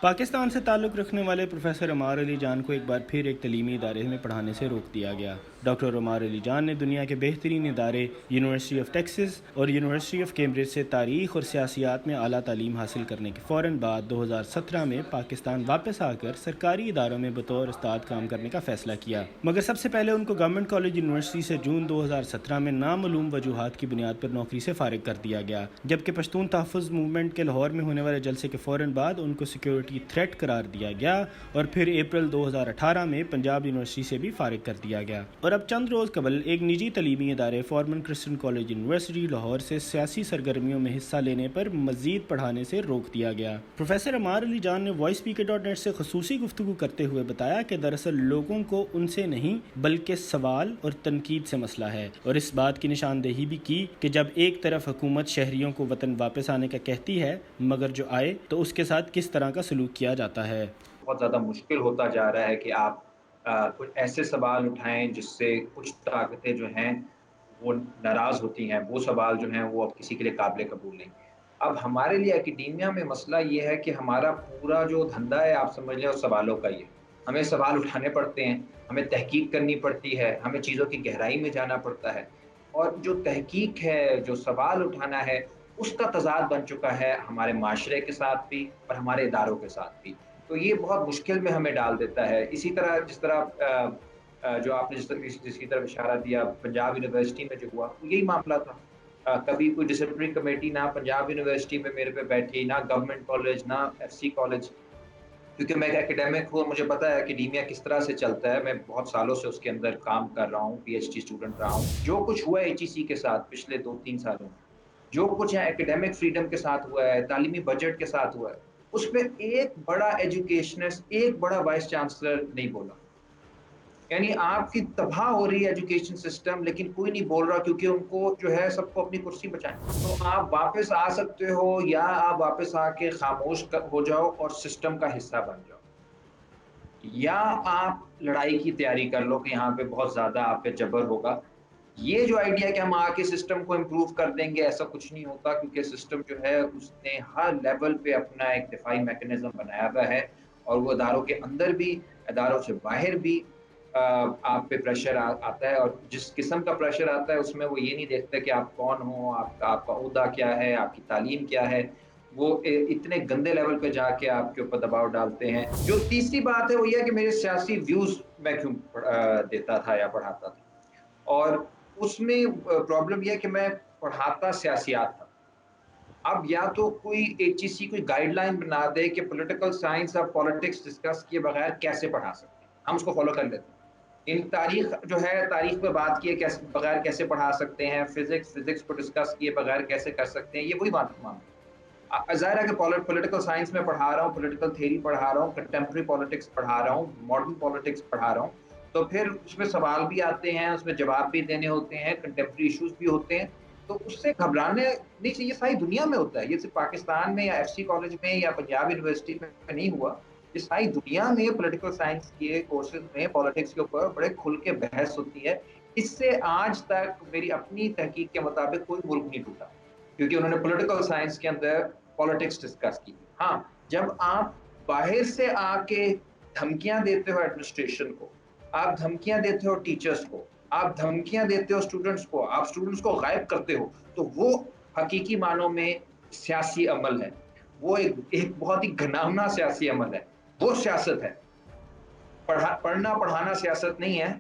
پاکستان سے تعلق رکھنے والے پروفیسر عمار علی جان کو ایک بار پھر ایک تعلیمی ادارے میں پڑھانے سے روک دیا گیا۔ ڈاکٹر عمار علی جان نے دنیا کے بہترین ادارے یونیورسٹی آف ٹیکساس اور یونیورسٹی آف کیمبرج سے تاریخ اور سیاسیات میں اعلیٰ تعلیم حاصل کرنے کے فوراً بعد 2017 میں پاکستان واپس آ کر سرکاری اداروں میں بطور استاد کام کرنے کا فیصلہ کیا، مگر سب سے پہلے ان کو گورنمنٹ کالج یونیورسٹی سے جون 2017 میں نامعلوم وجوہات کی بنیاد پر نوکری سے فارغ کر دیا گیا، جبکہ پشتون تحفظ موومنٹ کے لاہور میں ہونے والے جلسے کے فوراً بعد ان کو سیکیورٹی تھریٹ قرار دیا گیا اور پھر اپریل 2018 میں پنجاب یونیورسٹی سے بھی فارغ کر دیا گیا۔ اور اب چند روز قبل ایک نجی تعلیمی ادارے فورمن کرسچن کالج یونیورسٹی لاہور سے سیاسی سرگرمیوں میں حصہ لینے پر مزید پڑھانے سے روک دیا گیا۔ پروفیسر عمار علی جان نے وائس speaker.net سے خصوصی گفتگو کرتے ہوئے بتایا کہ دراصل لوگوں کو ان سے نہیں بلکہ سوال اور تنقید سے مسئلہ ہے، اور اس بات کی نشاندہی بھی کی کہ جب ایک طرف حکومت شہریوں کو وطن واپس آنے کا کہتی ہے مگر جو آئے تو اس کے ساتھ کس طرح کا سلوک کیا جاتا ہے۔ بہت زیادہ مشکل ہوتا جا رہا ہے کہ آپ کچھ ایسے سوال اٹھائیں جس سے کچھ طاقتیں جو ہیں وہ ناراض ہوتی ہیں، وہ سوال جو ہیں وہ اب کسی کے لیے قابل قبول نہیں۔ اب ہمارے لیے اکیڈیمیا میں مسئلہ یہ ہے کہ ہمارا پورا جو دھندا ہے آپ سمجھ لیں اس سوالوں کا ہی ہے۔ ہمیں سوال اٹھانے پڑتے ہیں، ہمیں تحقیق کرنی پڑتی ہے، ہمیں چیزوں کی گہرائی میں جانا پڑتا ہے، اور جو تحقیق ہے، جو سوال اٹھانا ہے، اس کا تضاد بن چکا ہے ہمارے معاشرے کے ساتھ بھی اور ہمارے اداروں کے ساتھ بھی۔ تو یہ بہت مشکل میں ہمیں ڈال دیتا ہے۔ اسی طرح جس طرح جو آپ نے جس کی طرف اشارہ دیا پنجاب یونیورسٹی میں جو ہوا وہ یہی معاملہ تھا۔ کبھی کوئی ڈسپلنری کمیٹی نہ پنجاب یونیورسٹی میں میرے پہ بیٹھی، نہ گورنمنٹ کالج، نہ ایف سی کالج، کیونکہ میں ایک اکیڈیمک ہوں، مجھے پتا ہے اکیڈیمیا کس طرح سے چلتا ہے۔ میں بہت سالوں سے اس کے اندر کام کر رہا ہوں، پی ایچ ڈی اسٹوڈنٹ رہا ہوں۔ جو کچھ ہوا ہے ایچ ای سی کے ساتھ پچھلے 2-3 سالوں میں، جو کچھ ہے اکیڈیمک فریڈم کے ساتھ ہوا ہے، تعلیمی بجٹ کے ساتھ ہوا ہے، اس میں ایک بڑا ایجوکیشنسٹ، ایک بڑا وائس چانسلر نہیں بولا۔ یعنی آپ کی تباہ ہو رہی ہے ایجوکیشن سسٹم، لیکن کوئی نہیں بول رہا کیونکہ ان کو جو ہے سب کو اپنی کرسی بچائیں۔ تو آپ واپس آ سکتے ہو یا آپ واپس آ کے خاموش ہو جاؤ اور سسٹم کا حصہ بن جاؤ، یا آپ لڑائی کی تیاری کر لو کہ یہاں پہ بہت زیادہ آپ پہ جبر ہوگا۔ یہ جو آئیڈیا کہ ہم آ کے سسٹم کو امپروو کر دیں گے، ایسا کچھ نہیں ہوتا، کیونکہ سسٹم جو ہے اس نے ہر لیول پہ اپنا ایک دفاعی میکنزم بنایا ہوا ہے، اور وہ اداروں کے اندر بھی اداروں سے باہر بھی آپ پہ پریشر آتا ہے، اور جس قسم کا پریشر آتا ہے اس میں وہ یہ نہیں دیکھتے کہ آپ کون ہو، آپ کا عہدہ کیا ہے، آپ کی تعلیم کیا ہے، وہ اتنے گندے لیول پہ جا کے آپ کے اوپر دباؤ ڈالتے ہیں۔ جو تیسری بات ہے وہ یہ کہ میرے سیاسی ویوز میں کیوں دیتا تھا یا پڑھاتا تھا، اور اس میں پرابلم یہ کہ میں پڑھاتا سیاسیات تھا۔ اب یا تو کوئی ایچ ای سی کوئی گائیڈ لائن بنا دے کہ پولیٹیکل سائنس اور پالیٹکس ڈسکس کیے بغیر کیسے پڑھا سکتے ہیں، ہم اس کو فالو کر لیتے ہیں۔ ان تاریخ جو ہے، تاریخ پہ بات کیے بغیر کیسے پڑھا سکتے ہیں، فزکس کو ڈسکس کیے بغیر کیسے کر سکتے ہیں، یہ وہی معاملہ ہے۔ ظاہر ہے کہ پولیٹیکل سائنس میں پڑھا رہا ہوں، پولیٹیکل تھیوری پڑھا رہا ہوں، کنٹمپرری پالیٹکس پڑھا رہا ہوں، ماڈرن پالیٹکس پڑھا رہا ہوں، تو پھر اس میں سوال بھی آتے ہیں، اس میں جواب بھی دینے ہوتے ہیں، کنٹمپرری ایشوز بھی ہوتے ہیں، تو اس سے گھبرانے نہیں چاہیے۔ ساری دنیا میں ہوتا ہے یہ، صرف پاکستان میں یا ایف سی کالج میں یا پنجاب یونیورسٹی میں نہیں ہوا، یہ ساری دنیا میں پولیٹیکل سائنس کے کورسز میں پالیٹکس کے اوپر بڑے کھل کے بحث ہوتی ہے۔ اس سے آج تک میری اپنی تحقیق کے مطابق کوئی ملک نہیں ٹوٹا، کیونکہ انہوں نے پولیٹیکل سائنس کے اندر پالیٹکس ڈسکس کی۔ ہاں، جب آپ باہر سے آ کے دھمکیاں دیتے ہو ایڈمنسٹریشن کو، آپ دھمکیاں دیتے ہو ٹیچرز کو، آپ دھمکیاں دیتے ہو اسٹوڈنٹس کو، آپ اسٹوڈنٹس کو غائب کرتے ہو، تو وہ حقیقی معنوں میں سیاسی عمل ہے، وہ ایک بہت ہی گھناؤنا سیاسی عمل ہے، وہ سیاست ہے۔ پڑھنا پڑھانا سیاست نہیں ہے۔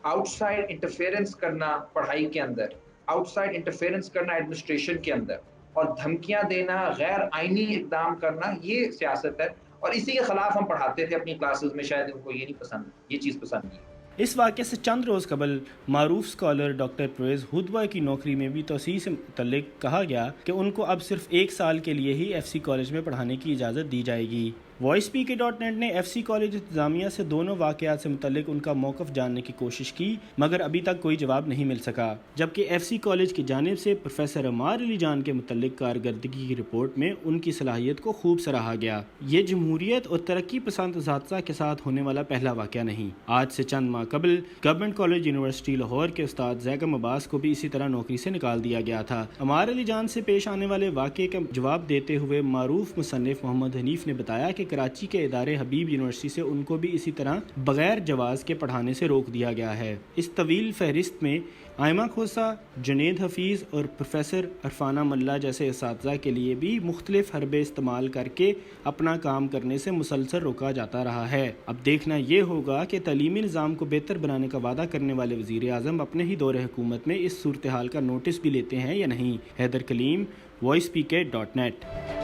آؤٹ سائڈ انٹرفیئرنس کرنا پڑھائی کے اندر، آؤٹ سائڈ انٹرفیئرنس کرنا ایڈمنسٹریشن کے اندر، اور دھمکیاں دینا، غیر آئینی اقدام کرنا، یہ سیاست ہے، اور اسی کے خلاف ہم پڑھاتے تھے اپنی کلاسز میں۔ شاید ان کو یہ نہیں پسند، یہ چیز پسند نہیں ہے۔ اس واقعے سے چند روز قبل معروف اسکالر ڈاکٹر پرویز ہدوہ کی نوکری میں بھی توسیع سے متعلق کہا گیا کہ ان کو اب صرف 1 سال کے لیے ہی ایف سی کالج میں پڑھانے کی اجازت دی جائے گی۔ وائس speaker.net نے ایف سی کالج انتظامیہ سے دونوں واقعات سے متعلق ان کا موقف جاننے کی کوشش کی، مگر ابھی تک کوئی جواب نہیں مل سکا، جبکہ ایف سی کالج کی جانب سے پروفیسر عمار علی جان کے متعلق کارکردگی کی رپورٹ میں ان کی صلاحیت کو خوب سراہا گیا۔ یہ جمہوریت اور ترقی پسند اساتذہ کے ساتھ ہونے والا پہلا واقعہ نہیں۔ آج سے چند ماہ ماقبل گورنمنٹ کالج یونیورسٹی لاہور کے استاد زیگم عباس کو بھی اسی طرح نوکری سے نکال دیا گیا تھا۔ عمار علی جان سے پیش آنے والے واقعے کا جواب دیتے ہوئے معروف مصنف محمد حنیف نے بتایا کہ کراچی کے ادارے حبیب یونیورسٹی سے ان کو بھی اسی طرح بغیر جواز کے پڑھانے سے روک دیا گیا ہے۔ اس طویل فہرست میں آئمہ کھوسہ، جنید حفیظ اور پروفیسر عرفانہ ملا جیسے اساتذہ کے لیے بھی مختلف حربے استعمال کر کے اپنا کام کرنے سے مسلسل روکا جاتا رہا ہے۔ اب دیکھنا یہ ہوگا کہ تعلیمی نظام کو بہتر بنانے کا وعدہ کرنے والے وزیر اعظم اپنے ہی دور حکومت میں اس صورتحال کا نوٹس بھی لیتے ہیں یا نہیں۔ حیدر کلیم، وائس PK.net۔